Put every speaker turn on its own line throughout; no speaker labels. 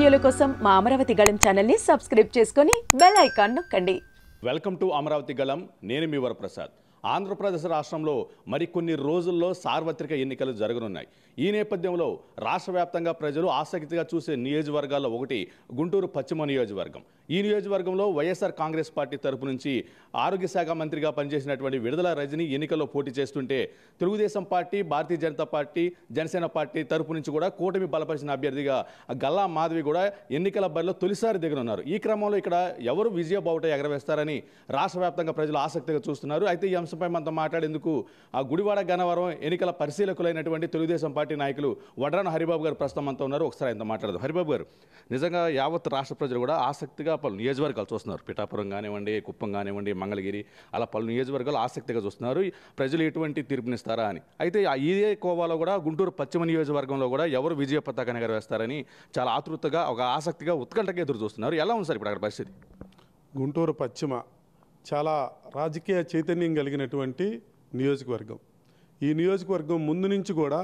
వీడియోల కోసం మా అమరావతి గళం ఛానల్ని సబ్స్క్రైబ్ చేసుకొని బెల్ ఐకాన్ నొక్కండి.
వెల్కమ్ టు అమరావతి గళం. నేను మీ వరప్రసాద్. ఆంధ్రప్రదేశ్ రాష్ట్రంలో మరికొన్ని రోజుల్లో సార్వత్రిక ఎన్నికలు జరగనున్నాయి. ఈ నేపథ్యంలో రాష్ట్ర వ్యాప్తంగా ప్రజలు ఆసక్తిగా చూసే నియోజకవర్గాల్లో ఒకటి గుంటూరు పశ్చిమ నియోజకవర్గం. ఈ నియోజకవర్గంలో వైఎస్ఆర్ కాంగ్రెస్ పార్టీ తరపు నుంచి ఆరోగ్య శాఖ మంత్రిగా పనిచేసినటువంటి విడుదల రజని ఎన్నికల్లో పోటీ చేస్తుంటే, Telugu Desam party, Bharatiya Janata party, Janasena party తరపు నుంచి కూడా కూటమి బలపరిచిన అభ్యర్థిగా గల్లా మాధవి కూడా ఎన్నికల బరిలో తొలిసారి దిగనున్నారు. ఈ క్రమంలో ఇక్కడ ఎవరు విజయ బావుట ఎగరవేస్తారని రాష్ట్ర వ్యాప్తంగా ప్రజలు ఆసక్తిగా చూస్తున్నారు. అయితే ఈ అంశంపై మనతో మాట్లాడేందుకు ఆ గుడివాడ గన్నవరం ఎన్నికల పరిశీలకులైనటువంటి తెలుగుదేశం పార్టీ నాయకులు వడ్రాన హరిబాబు గారు ప్రస్తుతం అంతా ఉన్నారు. ఒకసారి ఆయనతో మాట్లాడదాం. హరిబాబు గారు, నిజంగా యావత్ రాష్ట్ర ప్రజలు కూడా ఆసక్తిగా పలు నియోజకవర్గాలు చూస్తున్నారు. పిఠాపురం కానివ్వండి, కుప్పం కానివ్వండి, మంగళగిరి, అలా పలు నియోజకవర్గాలు ఆసక్తిగా చూస్తున్నారు ప్రజలు ఎటువంటి తీర్పునిస్తారా అని. అయితే ఇదే కోవాలో కూడా గుంటూరు పశ్చిమ నియోజకవర్గంలో కూడా ఎవరు విజయ పతాకాన్ని ఎగరవేస్తారని చాలా ఆతృతగా, ఒక ఆసక్తిగా, ఉత్కంఠగా ఎదురు చూస్తున్నారు. ఎలా ఉంది సార్ ఇప్పుడు అక్కడ పరిస్థితి?
గుంటూరు పశ్చిమ చాలా రాజకీయ చైతన్యం కలిగినటువంటి నియోజకవర్గం. ఈ నియోజకవర్గం ముందు నుంచి కూడా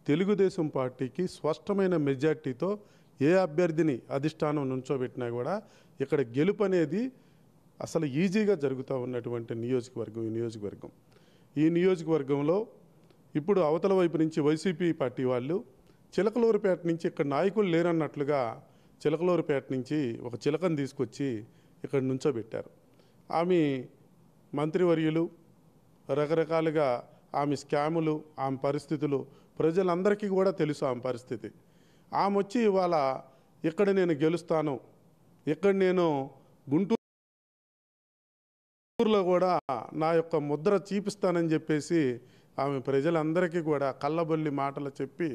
తెలుగుదేశం పార్టీకి స్పష్టమైన మెజార్టీతో ఏ అభ్యర్థిని అధిష్టానం నుంచోబెట్టినా కూడా ఇక్కడ గెలుపు అనేది అసలు ఈజీగా జరుగుతూ ఉన్నటువంటి నియోజకవర్గం. ఈ నియోజకవర్గంలో ఇప్పుడు అవతల వైపు నుంచి వైసీపీ పార్టీ వాళ్ళు చిలకలూరుపేట నుంచి ఇక్కడ నాయకులు లేరన్నట్లుగా చిలకలూరుపేట నుంచి ఒక చిలకను తీసుకొచ్చి ఇక్కడ నుంచోబెట్టారు. ఆమె మంత్రివర్యులు రకరకాలుగా ఆమె స్కాములు, ఆమె పరిస్థితులు ప్రజలందరికీ కూడా తెలుసు. ఆమె పరిస్థితి ఆమె వచ్చి ఇవాళ ఇక్కడ నేను గెలుస్తాను, ఇక్కడ నేను గుంటూరులో కూడా నా యొక్క ముద్ర చూపిస్తానని చెప్పేసి ఆమె ప్రజలందరికీ కూడా కళ్ళబొల్లి మాటలు చెప్పి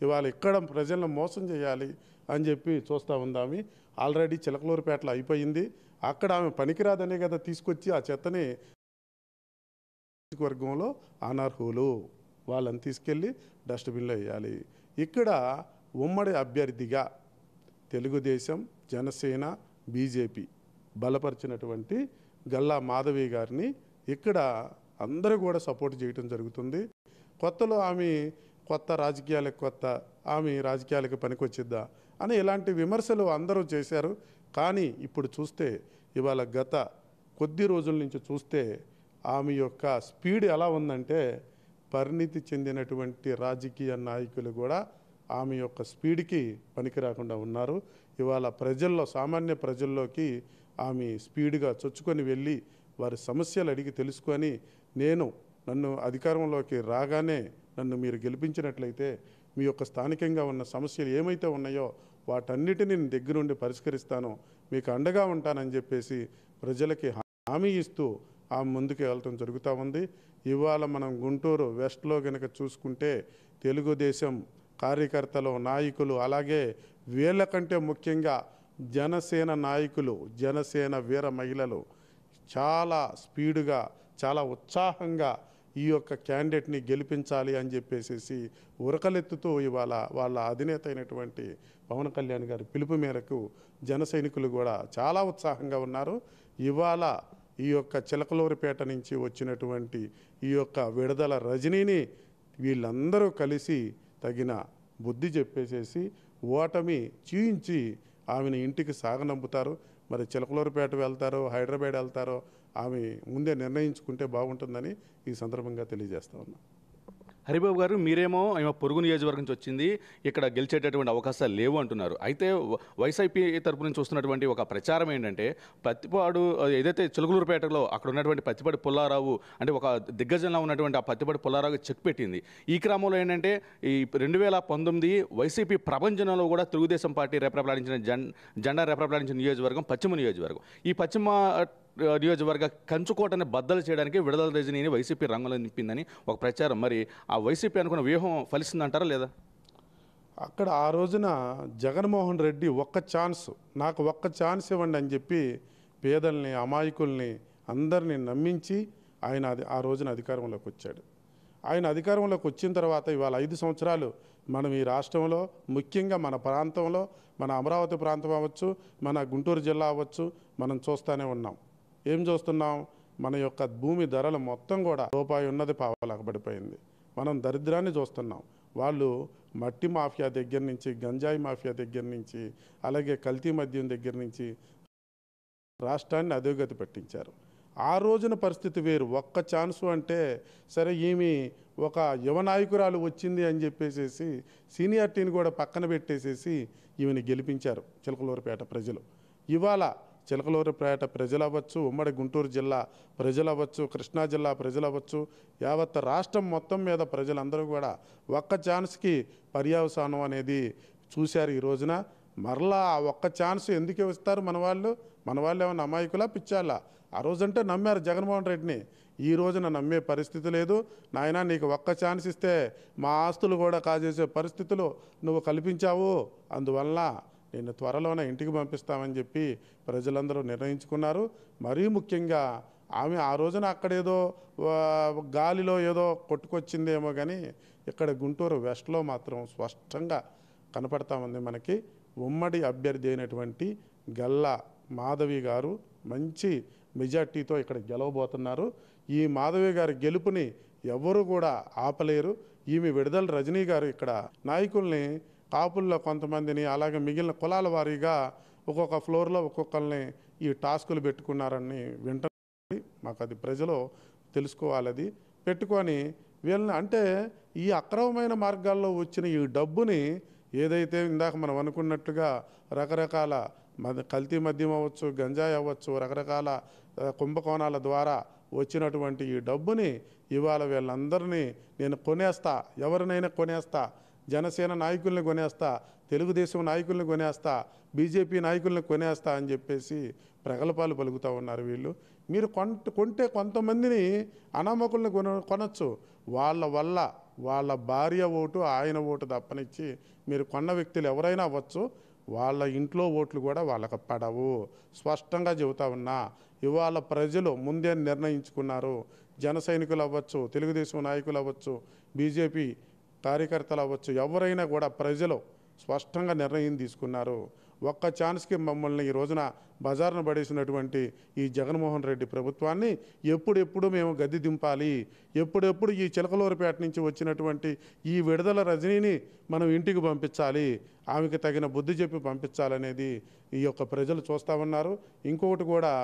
ఇవాళ ఇక్కడ ప్రజలను మోసం చేయాలి అని చెప్పి చూస్తూ ఉంది. ఆమె ఆల్రెడీ చిలకలూరుపేటలో అయిపోయింది. అక్కడ ఆమె పనికిరాదనే కదా తీసుకొచ్చి ఆ చెత్తని వర్గంలో అనర్హులు వాళ్ళని తీసుకెళ్ళి డస్ట్బిన్లో వేయాలి. ఇక్కడ ఉమ్మడి అభ్యర్థిగా తెలుగుదేశం, జనసేన, బీజేపీ బలపరిచినటువంటి గల్లా మాధవి గారిని ఇక్కడ అందరూ కూడా సపోర్ట్ చేయడం జరుగుతుంది. కొత్తలో ఆమె ఆమె రాజకీయాలకు పనికొచ్చిద్దా అని ఇలాంటి విమర్శలు అందరూ చేశారు. కానీ ఇప్పుడు చూస్తే ఇవాళ గత కొద్ది రోజుల నుంచి చూస్తే ఆమె యొక్క స్పీడ్ ఎలా ఉందంటే, పరిణితి చెందినటువంటి రాజకీయ నాయకులు కూడా ఆమె యొక్క స్పీడ్కి పనికి రాకుండా ఉన్నారు. ఇవాళ ప్రజల్లో, సామాన్య ప్రజల్లోకి ఆమె స్పీడ్గా చొచ్చుకొని వెళ్ళి వారి సమస్యలు అడిగి తెలుసుకొని, నన్ను అధికారంలోకి రాగానే నన్ను మీరు గెలిపించినట్లయితే మీ యొక్క స్థానికంగా ఉన్న సమస్యలు ఏమైతే ఉన్నాయో వాటన్నిటిని నేను దగ్గరుండి పరిష్కరిస్తాను, మీకు అండగా ఉంటానని చెప్పేసి ప్రజలకి హామీ ఇస్తూ ఆమె ముందుకు వెళ్ళటం జరుగుతూ ఉంది. ఇవాళ మనం గుంటూరు వెస్ట్లో కనుక చూసుకుంటే తెలుగుదేశం కార్యకర్తలు, నాయకులు, అలాగే వీళ్ళకంటే ముఖ్యంగా జనసేన నాయకులు, జనసేన వీర మహిళలు చాలా స్పీడుగా, చాలా ఉత్సాహంగా ఈ యొక్క క్యాండిడేట్ని గెలిపించాలి అని చెప్పేసి ఉరకలెత్తుతూ ఇవాళ వాళ్ళ అధినేత అయినటువంటి పవన్ కళ్యాణ్ గారి పిలుపు మేరకు జన సైనికులు కూడా చాలా ఉత్సాహంగా ఉన్నారు. ఇవాళ ఈ యొక్క చిలకలూరుపేట నుంచి వచ్చినటువంటి ఈ యొక్క విడుదల రజనీని వీళ్ళందరూ కలిసి తగిన బుద్ధి చెప్పేసేసి ఓటమి చూయించి ఆమెను ఇంటికి సాగనంపుతారు. మరి చిలకలూరుపేట వెళ్తారో, హైదరాబాద్ వెళ్తారో ఆమె ముందే నిర్ణయించుకుంటే బాగుంటుందని ఈ సందర్భంగా తెలియజేస్తా ఉన్నా.
హరిబాబు గారు, మీరేమో పొరుగు నియోజకవర్గం నుంచి వచ్చింది, ఇక్కడ గెలిచేటటువంటి అవకాశాలు లేవు అంటున్నారు. అయితే వైసీపీ తరపు నుంచి వస్తున్నటువంటి ఒక ప్రచారం ఏంటంటే, పత్తిపాడు ఏదైతే చిలకలూరుపేటలో అక్కడ ఉన్నటువంటి పత్తిపాటి పుల్లారావు అంటే ఒక దిగ్గజంలో ఉన్నటువంటి ఆ పత్తిపాటి పుల్లారావు చెక్ పెట్టింది. ఈ క్రమంలో ఏంటంటే ఈ 2019 వైసీపీ ప్రభంజనంలో కూడా తెలుగుదేశం పార్టీ రెపరెపలాడించిన జెండా రెపరెపలాడించిన నియోజకవర్గం పశ్చిమ నియోజకవర్గం. ఈ పశ్చిమ నియోజకవర్గ కంచుకోటని బద్దలు చేయడానికి విడుదల రజనీని వైసీపీ రంగంలో నింపిందని ఒక ప్రచారం. మరి ఆ వైసీపీ అనుకున్న వ్యూహం ఫలిస్తుందంటారా లేదా?
అక్కడ ఆ రోజున జగన్మోహన్ రెడ్డి నాకు ఒక్క ఛాన్స్ ఇవ్వండి అని చెప్పి పేదల్ని, అమాయకుల్ని అందరినీ నమ్మించి ఆయన ఆ రోజున అధికారంలోకి వచ్చాడు. ఆయన అధికారంలోకి వచ్చిన తర్వాత ఇవాళ 5 సంవత్సరాలు మనం ఈ రాష్ట్రంలో, ముఖ్యంగా మన ప్రాంతంలో, మన అమరావతి ప్రాంతం అవ్వచ్చు, మన గుంటూరు జిల్లా అవ్వచ్చు, మనం చూస్తూనే ఉన్నాం. ఏం చూస్తున్నాం? మన యొక్క భూమి ధరలు మొత్తం కూడా రూపాయి ఉన్నది పావలాగా పడిపోయింది. మనం దరిద్రాన్ని చూస్తున్నాం. వాళ్ళు మట్టి మాఫియా దగ్గర నుంచి, గంజాయి మాఫియా దగ్గర నుంచి, అలాగే కల్తీ మద్యం దగ్గర నుంచి రాష్ట్రాన్ని అధోగతి పట్టించారు. ఆ రోజున పరిస్థితి వేరు. ఒక్క ఛాన్సు అంటే సరే ఈమె ఒక యువ నాయకురాలు వచ్చింది అని చెప్పేసి సీనియారిటీని కూడా పక్కన పెట్టేసేసి ఈమెను గెలిపించారు చిలకలూరుపేట ప్రజలు. ఇవాళ చిలకలూరుపేట ప్రజలు అవ్వచ్చు, ఉమ్మడి గుంటూరు జిల్లా ప్రజలు అవ్వచ్చు, కృష్ణా జిల్లా ప్రజలు అవ్వచ్చు, యావత్ రాష్ట్రం మొత్తం మీద ప్రజలందరూ కూడా ఒక్క ఛాన్స్కి పర్యవసానం అనేది చూశారు. ఈ రోజున మరలా ఆ ఒక్క ఛాన్స్ ఎందుకు ఇస్తారు మన వాళ్ళు ఏమన్నా అమాయకులా పిచ్చాలా? ఆ రోజంటే నమ్మారు జగన్మోహన్ రెడ్డిని. ఈ రోజున నమ్మే పరిస్థితి లేదు. నాయనా నీకు ఒక్క ఛాన్స్ ఇస్తే మా ఆస్తులు కూడా కాజేసే పరిస్థితులు నువ్వు కల్పించావు, అందువల్ల నిన్ను త్వరలోనే ఇంటికి పంపిస్తామని చెప్పి ప్రజలందరూ నిర్ణయించుకున్నారు. మరీ ముఖ్యంగా ఆమె ఆ రోజున అక్కడేదో గాలిలో ఏదో కొట్టుకొచ్చిందేమో కానీ ఇక్కడ గుంటూరు వెస్ట్లో మాత్రం స్పష్టంగా కనపడతా ఉంది మనకి. ఉమ్మడి అభ్యర్థి అయినటువంటి గల్లా మాధవి గారు మంచి మెజార్టీతో ఇక్కడ గెలవబోతున్నారు. ఈ మాధవి గారి గెలుపుని ఎవరు కూడా ఆపలేరు. ఈమె విడుదల రజనీ గారు ఇక్కడ నాయకుల్ని, కాపుల్లో కొంతమందిని, అలాగే మిగిలిన కులాల వారీగా ఒక్కొక్క ఫ్లోర్లో ఒక్కొక్కరిని ఈ టాస్కులు పెట్టుకున్నారని వింటున్నది. మాకు అది ప్రజలు తెలుసుకోవాలి. పెట్టుకొని వీళ్ళని అంటే ఈ అక్రమమైన మార్గాల్లో వచ్చిన ఈ డబ్బుని ఏదైతే ఇందాక మనం అనుకున్నట్టుగా రకరకాల కల్తీ మద్యం అవ్వచ్చు, గంజాయి అవ్వచ్చు, రకరకాల కుంభకోణాల ద్వారా వచ్చినటువంటి ఈ డబ్బుని ఇవాళ వీళ్ళందరినీ నేను కొనేస్తా, ఎవరినైనా కొనేస్తా, జనసేన నాయకుల్ని కొనేస్తా, తెలుగుదేశం నాయకుల్ని కొనేస్తా, బీజేపీ నాయకుల్ని కొనేస్తా అని చెప్పేసి ప్రగల్భాలు పలుకుతూ ఉన్నారు వీళ్ళు. మీరు కొంటే కొంతమందిని అనామకుల్ని కొనొచ్చు. వాళ్ళ వల్ల వాళ్ళ భార్య ఓటు, ఆయన ఓటు తప్పనిచ్చి మీరు కొన్న వ్యక్తులు ఎవరైనా అవ్వచ్చు, వాళ్ళ ఇంట్లో ఓట్లు కూడా వాళ్ళకి పడవు. స్పష్టంగా చెబుతా ఉన్నా. ఇవాళ ప్రజలు ముందే నిర్ణయించుకున్నారు. జన సైనికులు అవ్వచ్చు, తెలుగుదేశం నాయకులు అవ్వచ్చు, బీజేపీ కార్యకర్తలు అవ్వచ్చు, ఎవరైనా కూడా ప్రజలు స్పష్టంగా నిర్ణయం తీసుకున్నారు. ఒక్క ఛాన్స్కి మమ్మల్ని ఈ రోజున బజార్ను పడేసినటువంటి ఈ జగన్మోహన్ రెడ్డి ప్రభుత్వాన్ని ఎప్పుడెప్పుడు మేము గద్దె దింపాలి, ఎప్పుడెప్పుడు ఈ చిలకలూరుపేట నుంచి వచ్చినటువంటి ఈ విడుదల రజనీని మనం ఇంటికి పంపించాలి, ఆమెకి తగిన బుద్ధి చెప్పి పంపించాలనేది ఈ యొక్క ప్రజలు చూస్తూ ఉన్నారు. ఇంకొకటి కూడా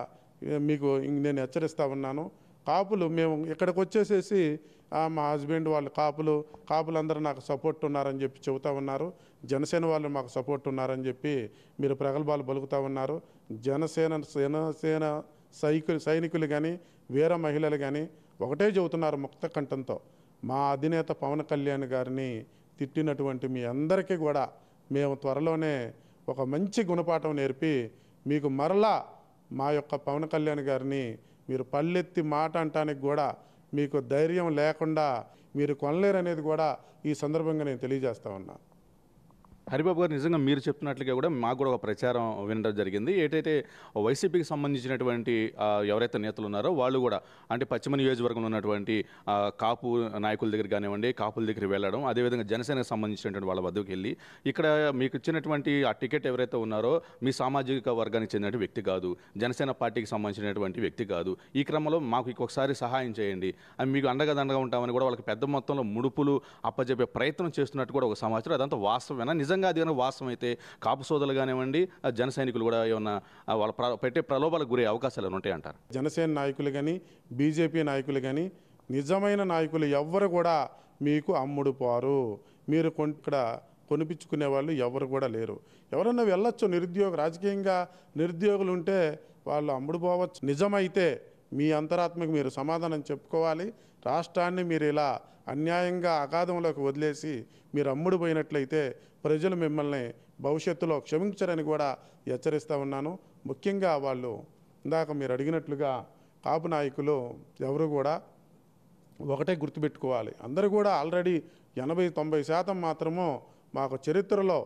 మీకు నేను హెచ్చరిస్తూ ఉన్నాను. కాపులు మేము ఇక్కడికి వచ్చేసేసి మా హస్బెండ్ వాళ్ళు కాపులందరూ నాకు సపోర్ట్ ఉన్నారని చెప్పి చెబుతూ ఉన్నారు. జనసేన వాళ్ళు మాకు సపోర్ట్ ఉన్నారని చెప్పి మీరు ప్రగల్భాలు పలుకుతూ ఉన్నారు. జనసేన సైనికులు కానీ వీర మహిళలు కానీ ఒకటే చెబుతున్నారు ముక్త కంఠంతో, మా అధినేత పవన్ కళ్యాణ్ గారిని తిట్టినటువంటి మీ అందరికీ కూడా మేము త్వరలోనే ఒక మంచి గుణపాఠం నేర్పి మీకు మరలా మా యొక్క పవన్ కళ్యాణ్ గారిని మీరు పల్లెత్తి మాట అంటానికి కూడా మీకు ధైర్యం లేకుండా మీరు కొనలేరనేది కూడా ఈ సందర్భంగా నేను తెలియజేస్తా ఉన్నా.
హరిబాబు గారు, నిజంగా మీరు చెప్తున్నట్లుగా కూడా మాకు కూడా ఒక ప్రచారం వినడం జరిగింది. ఏదైతే వైసీపీకి సంబంధించినటువంటి ఎవరైతే నేతలు ఉన్నారో వాళ్ళు కూడా అంటే పశ్చిమ నియోజకవర్గంలో ఉన్నటువంటి కాపు నాయకుల దగ్గర కానివ్వండి, కాపుల దగ్గర వెళ్ళడం, అదేవిధంగా జనసేనకు సంబంధించినటువంటి వాళ్ళ వద్దకు వెళ్ళి ఇక్కడ మీకు ఇచ్చినటువంటి ఆ టికెట్ ఎవరైతే ఉన్నారో మీ సామాజిక వర్గానికి చెందిన వ్యక్తి కాదు, జనసేన పార్టీకి సంబంధించినటువంటి వ్యక్తి కాదు, ఈ క్రమంలో మాకు ఇంకొకసారి సహాయం చేయండి అని మీకు అండగా ఉంటామని కూడా వాళ్ళకి పెద్ద మొత్తంలో ముడుపులు అప్పచెప్పే ప్రయత్నం చేస్తున్నట్టు కూడా ఒక సమాచారం. అదంతా వాస్తవమేనా? నిజంగా అది వాస్తవం అయితే కాపు సోదరులు కానివ్వండి, జన సైనికులు కూడా ఏమన్నా వాళ్ళ పెట్టే ప్రలోభాలకు గురే అవకాశాలు ఉంటాయంటారు?
జనసేన నాయకులు కానీ బీజేపీ నాయకులు కానీ నిజమైన నాయకులు ఎవ్వరు కూడా మీకు అమ్ముడు పోరు. మీరు ఇక్కడ కొనిపించుకునే వాళ్ళు ఎవరు కూడా లేరు. ఎవరన్నా వెళ్ళొచ్చు, రాజకీయంగా నిరుద్యోగులు ఉంటే వాళ్ళు అమ్ముడు పోవచ్చు. నిజమైతే మీ అంతరాత్మకు మీరు సమాధానం చెప్పుకోవాలి. రాష్ట్రాన్ని మీరు ఇలా అన్యాయంగా అగాధంలోకి వదిలేసి మీరు అమ్ముడు పోయినట్లయితే ప్రజలు మిమ్మల్ని భవిష్యత్తులో క్షమించరని కూడా హెచ్చరిస్తూ ఉన్నాను. ముఖ్యంగా వాళ్ళు ఇందాక మీరు అడిగినట్లుగా కాపు నాయకులు ఎవరు కూడా ఒకటే గుర్తుపెట్టుకోవాలి. అందరూ కూడా ఆల్రెడీ 80-90% మాత్రము మాకు చరిత్రలో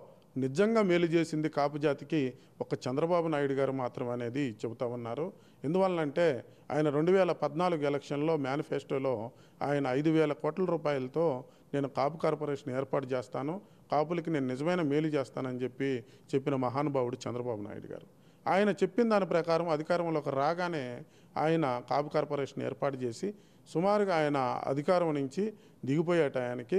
నిజంగా మేలు చేసింది కాపు జాతికి ఒక చంద్రబాబు నాయుడు గారు మాత్రం అనేది చెబుతా ఉన్నారు. ఎందువల్లంటే ఆయన 2014 ఎలక్షన్లో మేనిఫెస్టోలో ఆయన 5,000 కోట్ల రూపాయలతో నేను కాపు కార్పొరేషన్ ఏర్పాటు చేస్తాను, కాపులకి నేను నిజమైన మేలు చేస్తానని చెప్పిన మహానుభావుడు చంద్రబాబు నాయుడు గారు. ఆయన చెప్పిన దాని ప్రకారం అధికారంలోకి రాగానే ఆయన కాపు కార్పొరేషన్ ఏర్పాటు చేసి సుమారుగా ఆయన అధికారం నుంచి దిగిపోయే టయానికి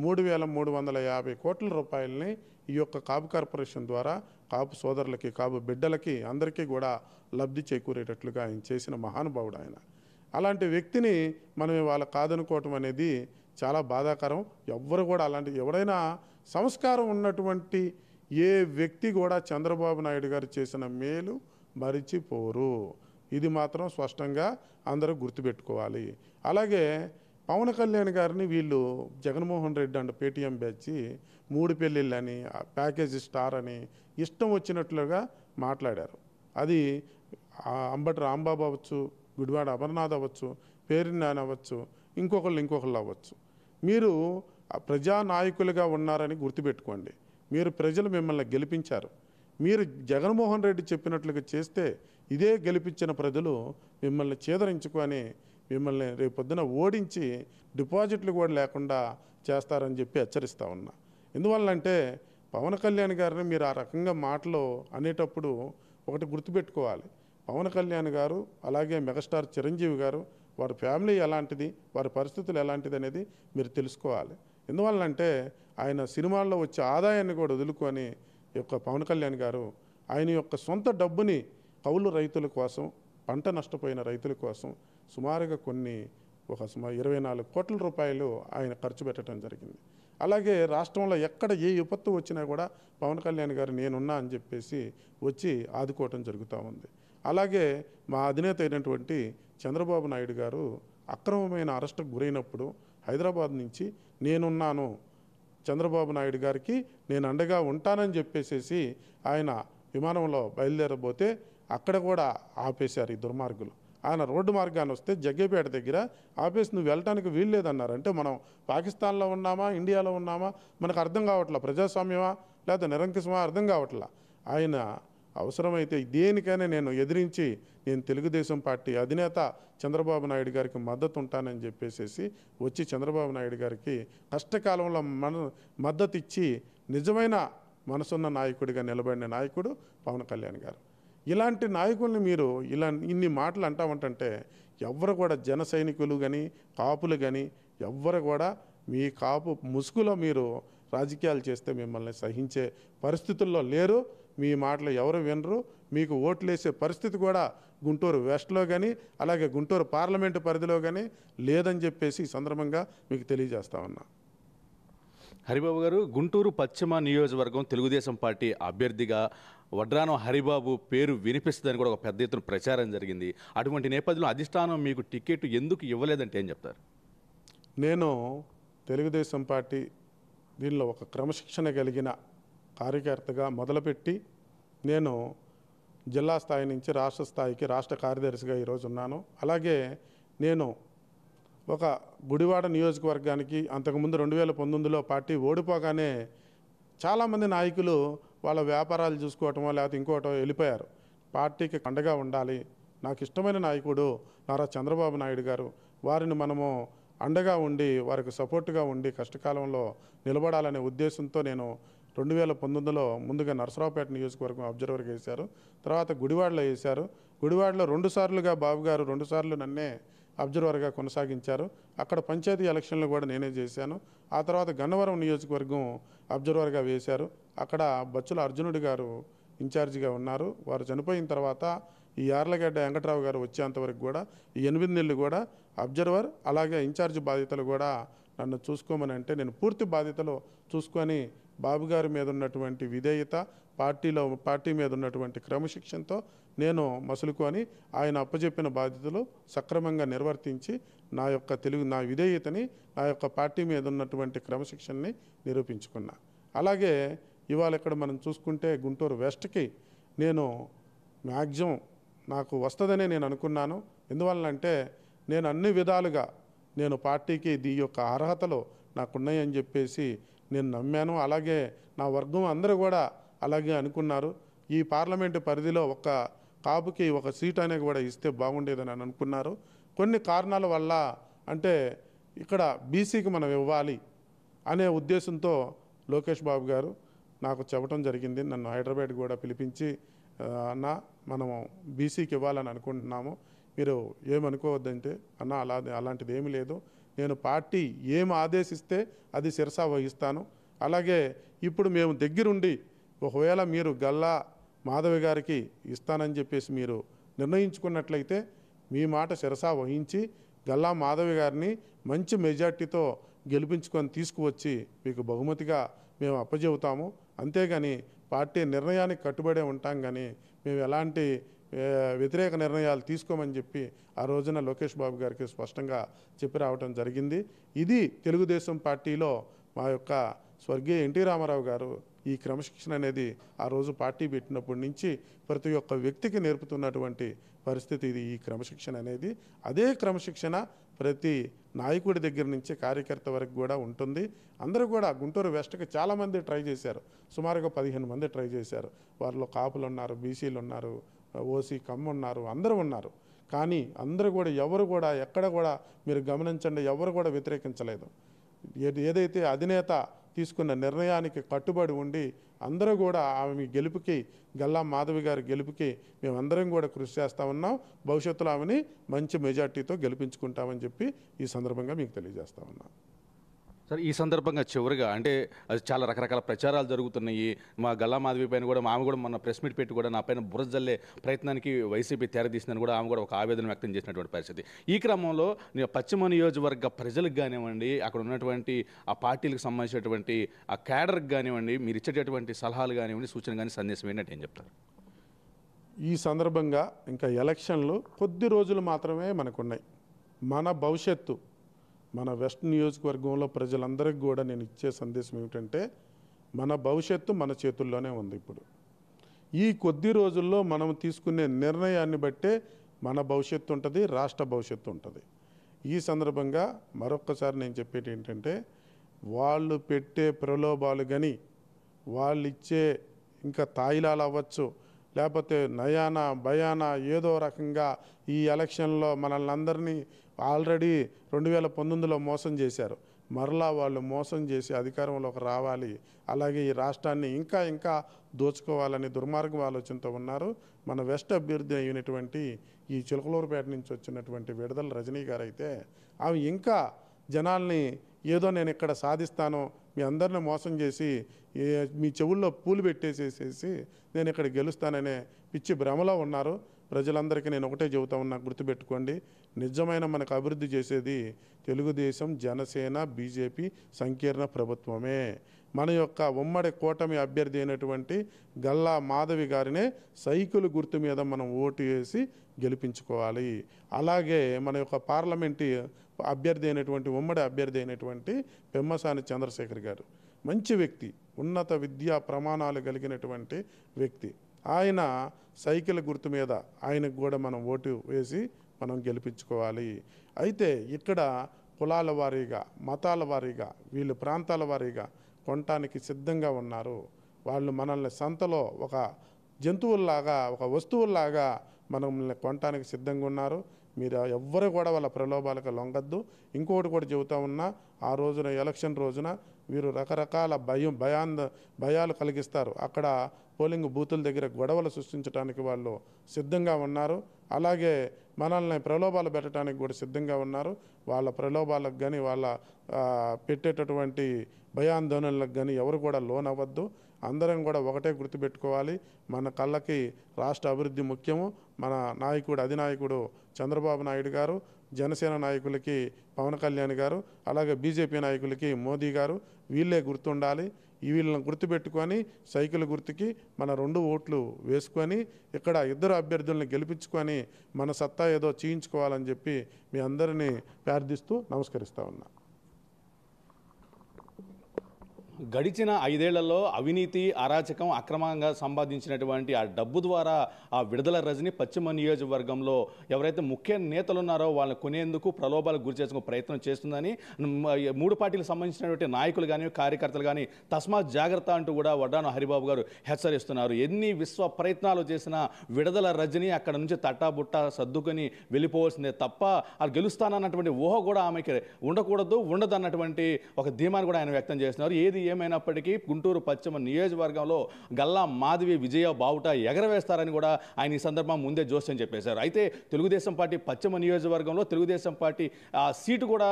3,350 కోట్ల రూపాయలని ఈ యొక్క కాపు కార్పొరేషన్ ద్వారా కాపు సోదరులకి, కాపు బిడ్డలకి అందరికీ కూడా లబ్ధి చేకూరేటట్లుగా ఆయన చేసిన మహానుభావుడు ఆయన. అలాంటి వ్యక్తిని మనం ఇవాళ కాదనుకోవటం అనేది చాలా బాధాకరం. ఎవ్వరు కూడా అలాంటి ఎవడైనా సంస్కారం ఉన్నటువంటి ఏ వ్యక్తి కూడా చంద్రబాబు నాయుడు గారు చేసిన మేలు మరిచిపోరు. ఇది మాత్రం స్పష్టంగా అందరూ గుర్తుపెట్టుకోవాలి. అలాగే పవన్ కళ్యాణ్ గారిని వీళ్ళు Jaganmohan Reddy and Paytm batch 3 పెళ్ళిళ్ళని, ప్యాకేజ్ స్టార్ అని ఇష్టం వచ్చినట్లుగా మాట్లాడారు. అది అంబటి రాంబాబు అవ్వచ్చు, గుడివాడ అమర్నాథ్ అవ్వచ్చు, పేరిని నాని అవ్వచ్చు, ఇంకొకళ్ళు అవ్వచ్చు. మీరు ప్రజానాయకులుగా ఉన్నారని గుర్తుపెట్టుకోండి. మీరు ప్రజలు మిమ్మల్ని గెలిపించారు. మీరు జగన్మోహన్ రెడ్డి చెప్పినట్లుగా చేస్తే ఇదే గెలిపించిన ప్రజలు మిమ్మల్ని చేదరించుకొని మిమ్మల్ని రేపొద్దున ఓడించి డిపాజిట్లు కూడా లేకుండా చేస్తారని చెప్పి హెచ్చరిస్తూ ఉన్నా. ఎందువల్లంటే పవన్ కళ్యాణ్ గారిని మీరు ఆ రకంగా మాటలు అనేటప్పుడు ఒకటి గుర్తుపెట్టుకోవాలి. పవన్ కళ్యాణ్ గారు అలాగే మెగాస్టార్ చిరంజీవి గారు వారి ఫ్యామిలీ ఎలాంటిది, వారి పరిస్థితులు ఎలాంటిది అనేది మీరు తెలుసుకోవాలి. ఎందువల్లంటే ఆయన సినిమాల్లో వచ్చే ఆదాయాన్ని కూడా వదులుకొని యొక్క పవన్ కళ్యాణ్ గారు ఆయన యొక్క సొంత డబ్బుని కౌలు రైతుల కోసం, పంట నష్టపోయిన రైతుల కోసం సుమారుగా ఒక 24 కోట్ల రూపాయలు ఆయన ఖర్చు పెట్టడం జరిగింది. అలాగే రాష్ట్రంలో ఎక్కడ ఏ విపత్తు వచ్చినా కూడా పవన్ కళ్యాణ్ గారు నేనున్నా అని చెప్పేసి వచ్చి ఆదుకోవటం జరుగుతూ ఉంది. అలాగే మా అధినేత అయినటువంటి చంద్రబాబు నాయుడు గారు అక్రమమైన అరెస్టుకు గురైనప్పుడు హైదరాబాద్ నుంచి నేనున్నాను, చంద్రబాబు నాయుడు గారికి నేను అండగా ఉంటానని చెప్పేసి ఆయన విమానంలో బయలుదేరబోతే అక్కడ కూడా ఆపేశారు ఈ దుర్మార్గులు. ఆయన రోడ్డు మార్గాన్ని వస్తే జగ్గేపేట దగ్గర ఆపేసి నువ్వు వెళ్ళటానికి వీల్లేదన్నారు. అంటే మనం పాకిస్తాన్లో ఉన్నామా, ఇండియాలో ఉన్నామా మనకు అర్థం కావట్లా. ప్రజాస్వామ్యమా లేదా నిరంకుశమా అర్థం కావట్లా. ఆయన అవసరమైతే దేనికైనా నేను ఎదిరించి నేను తెలుగుదేశం పార్టీ అధినేత చంద్రబాబు నాయుడు గారికి మద్దతు ఉంటానని చెప్పేసి వచ్చి చంద్రబాబు నాయుడు గారికి కష్టకాలంలో మద్దతు ఇచ్చి నిజమైన మనసున్న నాయకుడిగా నిలబడిన నాయకుడు పవన్ కళ్యాణ్ గారు. ఇలాంటి నాయకుల్ని మీరు ఇన్ని మాటలు అంటామంటే ఎవ్వరు కూడా జన సైనికులు కానీ కాపులు కానీ ఎవ్వరు కూడా మీ కాపు ముసుగులో మీరు రాజకీయాలు చేస్తే మిమ్మల్ని సహించే పరిస్థితుల్లో లేరు. మీ మాటలు ఎవరు వినరు. మీకు ఓట్లేసే పరిస్థితి కూడా గుంటూరు వెస్ట్లో కానీ అలాగే గుంటూరు పార్లమెంటు పరిధిలో కానీ లేదని చెప్పేసి ఈ సందర్భంగా మీకు తెలియజేస్తా ఉన్నా.
హరిబాబు గారు, గుంటూరు పశ్చిమ నియోజకవర్గం తెలుగుదేశం పార్టీ అభ్యర్థిగా వడ్రానం హరిబాబు పేరు వినిపిస్తుందని కూడా ఒక పెద్ద ఎత్తున ప్రచారం జరిగింది. అటువంటి నేపథ్యంలో అధిష్టానం మీకు టికెట్ ఎందుకు ఇవ్వలేదంటే ఏం చెప్తారు?
నేను తెలుగుదేశం పార్టీ దీనిలో ఒక క్రమశిక్షణ కలిగిన కార్యకర్తగా మొదలుపెట్టి నేను జిల్లా స్థాయి నుంచి రాష్ట్ర స్థాయికి రాష్ట్ర కార్యదర్శిగా ఈరోజు ఉన్నాను. అలాగే నేను ఒక గుడివాడ నియోజకవర్గానికి అంతకుముందు 2019లో పార్టీ ఓడిపోగానే చాలామంది నాయకులు వాళ్ళ వ్యాపారాలు చూసుకోవటమో లేకపోతే ఇంకోటో వెళ్ళిపోయారు. పార్టీకి అండగా ఉండాలి, నాకు ఇష్టమైన నాయకుడు నారా చంద్రబాబు నాయుడు గారు, వారిని మనము అండగా ఉండి వారికి సపోర్టుగా ఉండి కష్టకాలంలో నిలబడాలనే ఉద్దేశంతో నేను 2019లో ముందుగా నరసరావుపేట నియోజకవర్గం అబ్జర్వర్గా వేశారు. తర్వాత గుడివాడలో వేశారు. గుడివాడలో 2 సార్లుగా బాబు గారు 2 సార్లు నన్నే అబ్జర్వర్గా కొనసాగించారు. అక్కడ పంచాయతీ ఎలక్షన్లు కూడా నేనే చేశాను. ఆ తర్వాత గన్నవరం నియోజకవర్గం అబ్జర్వర్గా వేశారు. అక్కడ బచ్చుల అర్జునుడి గారు ఇన్ఛార్జిగా ఉన్నారు. వారు చనిపోయిన తర్వాత ఈ యార్లగడ్డ వెంకట్రావు గారు వచ్చేంతవరకు కూడా ఈ 8 నెలలు కూడా అబ్జర్వర్ అలాగే ఇన్ఛార్జ్ బాధ్యతలు కూడా నన్ను చూసుకోమని అంటే నేను పూర్తి బాధ్యతలు చూసుకొని బాబు గారి మీద ఉన్నటువంటి విధేయత, పార్టీ మీద ఉన్నటువంటి క్రమశిక్షణతో నేను మసులుకొని ఆయన అప్పచెప్పిన బాధ్యతలు సక్రమంగా నిర్వర్తించి నా విధేయతని, నా యొక్క పార్టీ మీద ఉన్నటువంటి క్రమశిక్షణని నిరూపించుకున్నా. అలాగే ఇవాళ ఇక్కడ మనం చూసుకుంటే గుంటూరు వెస్ట్కి నేను మ్యాక్సిమం నాకు వస్తుందనే నేను అనుకున్నాను. ఎందువల్లంటే నేను అన్ని విధాలుగా నేను పార్టీకి ఈ యొక్క అర్హతలు నాకున్నాయని చెప్పేసి నేను నమ్మాను. అలాగే నా వర్గం అందరూ కూడా అలాగే అనుకున్నారు. ఈ పార్లమెంటు పరిధిలో ఒక కాపుకి ఒక సీట్ అనేది కూడా ఇస్తే బాగుండేదని అనుకున్నారు. కొన్ని కారణాల వల్ల అంటే ఇక్కడ బీసీకి మనం ఇవ్వాలి అనే ఉద్దేశంతో లోకేష్ బాబు గారు నాకు చెప్పడం జరిగింది. నన్ను హైదరాబాద్ కూడా పిలిపించి అన్న మనము బీసీకి ఇవ్వాలని అనుకుంటున్నాము, మీరు ఏమనుకోవద్దంటే అన్న అలాంటిది ఏమీ లేదు, నేను పార్టీ ఏం ఆదేశిస్తే అది శిరసా వహిస్తాను. అలాగే ఇప్పుడు మేము దగ్గరుండి ఒకవేళ మీరు గల్లా మాధవి గారికి ఇస్తానని చెప్పేసి మీరు నిర్ణయించుకున్నట్లయితే మీ మాట శిరసా వహించి గల్లా మాధవి గారిని మంచి మెజార్టీతో గెలిపించుకొని తీసుకువచ్చి మీకు బహుమతిగా మేము అప్పచెబుతాము. అంతేగాని పార్టీ నిర్ణయానికి కట్టుబడే ఉంటాం, కానీ మేము ఎలాంటి వ్యతిరేక నిర్ణయాలు తీసుకోమని చెప్పి ఆ రోజున లోకేష్ బాబు గారికి స్పష్టంగా చెప్పి రావడం జరిగింది. ఇది తెలుగుదేశం పార్టీలో మా యొక్క స్వర్గీయ ఎన్టీ రామారావు గారు ఈ క్రమశిక్షణ అనేది ఆ రోజు పార్టీ పెట్టినప్పటి నుంచి ప్రతి ఒక్క వ్యక్తికి నేర్పుతున్నటువంటి పరిస్థితి ఇది. ఈ క్రమశిక్షణ అనేది అదే క్రమశిక్షణ ప్రతి నాయకుడి దగ్గర నుంచి కార్యకర్త వరకు కూడా ఉంటుంది. అందరూ కూడా గుంటూరు వెస్ట్కి చాలామంది ట్రై చేశారు, సుమారుగా 15 మంది ట్రై చేశారు. వారిలో కాపులు ఉన్నారు, బీసీలు ఉన్నారు, ఓసీ కమ్మ ఉన్నారు, అందరూ ఉన్నారు. కానీ అందరూ కూడా ఎవరు కూడా ఎక్కడ కూడా మీరు గమనించండి, ఎవరు కూడా వ్యతిరేకించలేదు. ఏదైతే అధినేత తీసుకున్న నిర్ణయానికి కట్టుబడి ఉండి అందరూ కూడా ఆమె గెలుపుకి, గల్లా మాధవి గారి గెలుపుకి మేమందరం కూడా కృషి చేస్తూ ఉన్నాం. భవిష్యత్తులో ఆమెని మంచి మెజార్టీతో గెలిపించుకుంటామని చెప్పి ఈ సందర్భంగా మీకు తెలియజేస్తా ఉన్నాం.
సార్, ఈ సందర్భంగా చివరిగా అంటే అది చాలా రకరకాల ప్రచారాలు జరుగుతున్నాయి. మా గల్లా మాధవి పైన కూడా ఆమె కూడా మొన్న ప్రెస్ మీట్ పెట్టి కూడా నా పైన బురద జల్లే ప్రయత్నానికి వైసీపీ తెరదీసిందని కూడా ఆమె కూడా ఒక ఆవేదన వ్యక్తం చేసినటువంటి పరిస్థితి. ఈ క్రమంలో పశ్చిమ నియోజకవర్గ ప్రజలకు కానివ్వండి, అక్కడ ఉన్నటువంటి ఆ పార్టీలకు సంబంధించినటువంటి ఆ క్యాడర్కి కానివ్వండి, మీరు ఇచ్చేటటువంటి సలహాలు కానివ్వండి, సూచన కానీ, సందేశం ఏంటంటే ఏం చెప్తారు?
ఈ సందర్భంగా ఇంకా ఎలక్షన్లు కొద్ది రోజులు మాత్రమే మనకున్నాయి. మన భవిష్యత్తు, మన వెస్ట్ నియోజకవర్గంలో ప్రజలందరికీ కూడా నేను ఇచ్చే సందేశం ఏమిటంటే, మన భవిష్యత్తు మన చేతుల్లోనే ఉంది. ఇప్పుడు ఈ కొద్ది రోజుల్లో మనం తీసుకునే నిర్ణయాన్ని బట్టే మన భవిష్యత్తు ఉంటుంది, రాష్ట్ర భవిష్యత్తు ఉంటుంది. ఈ సందర్భంగా మరొక్కసారి నేను చెప్పేది ఏంటంటే, వాళ్ళు పెట్టే ప్రలోభాలు కానీ, వాళ్ళు ఇచ్చే ఇంకా తాయిలాలు అవ్వచ్చు, లేకపోతే నయానా భయానా ఏదో రకంగా ఈ ఎలక్షన్లో మనల్ని అందరినీ ఆల్రెడీ 2019లో మోసం చేశారు. మరలా వాళ్ళు మోసం చేసి అధికారంలోకి రావాలి, అలాగే ఈ రాష్ట్రాన్ని ఇంకా ఇంకా దోచుకోవాలని దుర్మార్గం ఆలోచనతో ఉన్నారు. మన వెస్ట్ అభ్యర్థి అయినటువంటి ఈ చిలకలూరుపేట నుంచి వచ్చినటువంటి విడుదల రజనీ గారు అయితే ఆమె ఇంకా జనాల్ని ఏదో నేను ఇక్కడ సాధిస్తాను, మీ అందరిని మోసం చేసి మీ చెవుల్లో పూలు పెట్టేసేసేసి నేను ఇక్కడ గెలుస్తాననే పిచ్చి భ్రమలో ఉన్నారు. ప్రజలందరికీ నేను ఒకటే చెబుతా ఉన్నా, గుర్తుపెట్టుకోండి, నిజమైన మనకు అభివృద్ధి చేసేది తెలుగుదేశం, జనసేన, బీజేపీ సంకీర్ణ ప్రభుత్వమే. మన యొక్క ఉమ్మడి కూటమి అభ్యర్థి అయినటువంటి గల్లా మాధవి గారినే సైకిల్ గుర్తు మీద మనం ఓటు వేసి గెలిపించుకోవాలి. అలాగే మన యొక్క పార్లమెంటు అభ్యర్థి అయినటువంటి ఉమ్మడి అభ్యర్థి అయినటువంటి పెమ్మసాని చంద్రశేఖర్ గారు మంచి వ్యక్తి, ఉన్నత విద్యా ప్రమాణాలు కలిగినటువంటి వ్యక్తి. ఆయన సైకిల్ గుర్తు మీద ఆయనకు కూడా మనం ఓటు వేసి మనం గెలిపించుకోవాలి. అయితే ఇక్కడ కులాల వారీగా, మతాల వారీగా, వీళ్ళు ప్రాంతాల వారీగా కొనటానికి సిద్ధంగా ఉన్నారు. వాళ్ళు మనల్ని సంతలో ఒక జంతువుల్లాగా, ఒక వస్తువుల్లాగా మనల్ని కొనటానికి సిద్ధంగా ఉన్నారు. మీరు ఎవ్వరు కూడా వాళ్ళ ప్రలోభాలకు లొంగద్దు. ఇంకొకటి కూడా చెబుతా ఉన్నా, ఆ రోజున ఎలక్షన్ రోజున వీరు రకరకాల భయాలు కలిగిస్తారు. అక్కడ పోలింగ్ బూతుల దగ్గర గొడవలు సృష్టించడానికి వాళ్ళు సిద్ధంగా ఉన్నారు. అలాగే మనల్ని ప్రలోభాలు పెట్టడానికి కూడా సిద్ధంగా ఉన్నారు. వాళ్ళ ప్రలోభాలకు కానీ, వాళ్ళ పెట్టేటటువంటి భయాందోళనలకు కానీ ఎవరు కూడా లోనవ్వద్దు. అందరం కూడా ఒకటే గుర్తుపెట్టుకోవాలి, మన కళ్ళకి రాష్ట్ర అభివృద్ధి ముఖ్యము. మన నాయకుడు, అధినాయకుడు చంద్రబాబు నాయుడు గారు, జనసేన నాయకులకి పవన్ కళ్యాణ్ గారు, అలాగే బీజేపీ నాయకులకి మోదీ గారు, వీళ్ళే గుర్తుండాలి. వీళ్ళని గుర్తుపెట్టుకొని సైకిల్ గుర్తుకి మన 2 ఓట్లు వేసుకొని ఇక్కడ ఇద్దరు అభ్యర్థుల్ని గెలిపించుకొని మన సత్తా ఏదో చేయించుకోవాలని చెప్పి మీ అందరినీ ప్రార్థిస్తూ నమస్కరిస్తా ఉన్నా.
గడిచిన 5 ఏళ్లలో అవినీతి, అరాచకం, అక్రమంగా సంపాదించినటువంటి ఆ డబ్బు ద్వారా ఆ విడుదల రజని పశ్చిమ నియోజకవర్గంలో ఎవరైతే ముఖ్య నేతలు ఉన్నారో వాళ్ళని కొనేందుకు ప్రలోభాలకు గురి చేసుకునే ప్రయత్నం చేస్తుందని 3 పార్టీలకు సంబంధించినటువంటి నాయకులు కానీ, కార్యకర్తలు కానీ తస్మాత్ జాగ్రత్త అంటూ కూడా వడ్డాను హరిబాబు గారు హెచ్చరిస్తున్నారు. ఎన్ని విశ్వ ప్రయత్నాలు చేసినా విడుదల రజని అక్కడ నుంచి తట్టాబుట్ట సర్దుకొని వెళ్ళిపోవాల్సిందే తప్ప అది గెలుస్తానన్నటువంటి ఊహ కూడా ఆమెకి ఉండకూడదు, ఉండదన్నటువంటి ఒక ధీమాన్ని కూడా ఆయన వ్యక్తం చేస్తున్నారు. ఏది ఏమైనప్పటికీ గుంటూరు పశ్చిమ నియోజకవర్గంలో గల్లా మాధవి విజయ బావుట ఎగరవేస్తారని కూడా ఆయన ఈ సందర్భం ముందే జోస్యం చెప్పేశారు. అయితే తెలుగుదేశం పార్టీ పశ్చిమ నియోజకవర్గంలో తెలుగుదేశం పార్టీ సీటు కూడా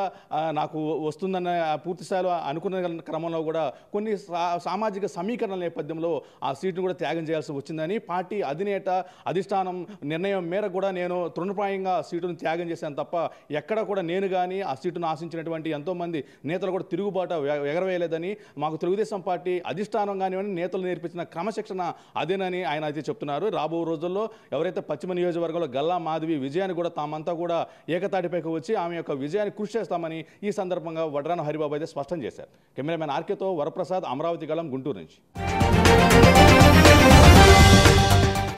నాకు వస్తుందన్న పూర్తి స్థాయిలో అనుకున్న క్రమంలో కూడా కొన్ని సామాజిక సమీకరణల నేపథ్యంలో ఆ సీటును కూడా త్యాగం చేయాల్సి వచ్చిందని పార్టీ అధినేత అధిష్టానం నిర్ణయం మేరకు కూడా నేను తృణప్రాయంగా సీటును త్యాగం చేశాను తప్ప ఎక్కడ కూడా నేను కానీ ఆ సీటును ఆశించినటువంటి ఎంతోమంది నేతలు కూడా తిరుగుబాటు ఎగరవేయలేదని, మాకు తెలుగుదేశం పార్టీ అధిష్టానం కానివ్వండి నేతలు నేర్పించిన క్రమశిక్షణ అదేనని ఆయన అయితే చెప్తున్నారు. రాబో రోజుల్లో ఎవరైతే పశ్చిమ నియోజకవర్గంలో గల్లా మాధవి విజయాన్ని కూడా తామంతా కూడా ఏకతాటిపైకి వచ్చి ఆమె యొక్క విజయాన్ని కృషి చేస్తామని ఈ సందర్భంగా వడ్రాన హరిబాబు అయితే స్పష్టం చేశారు. కెమెరామెన్ ఆర్కేతో వరప్రసాద్, అమరావతి గళం, గుంటూరు నుంచి.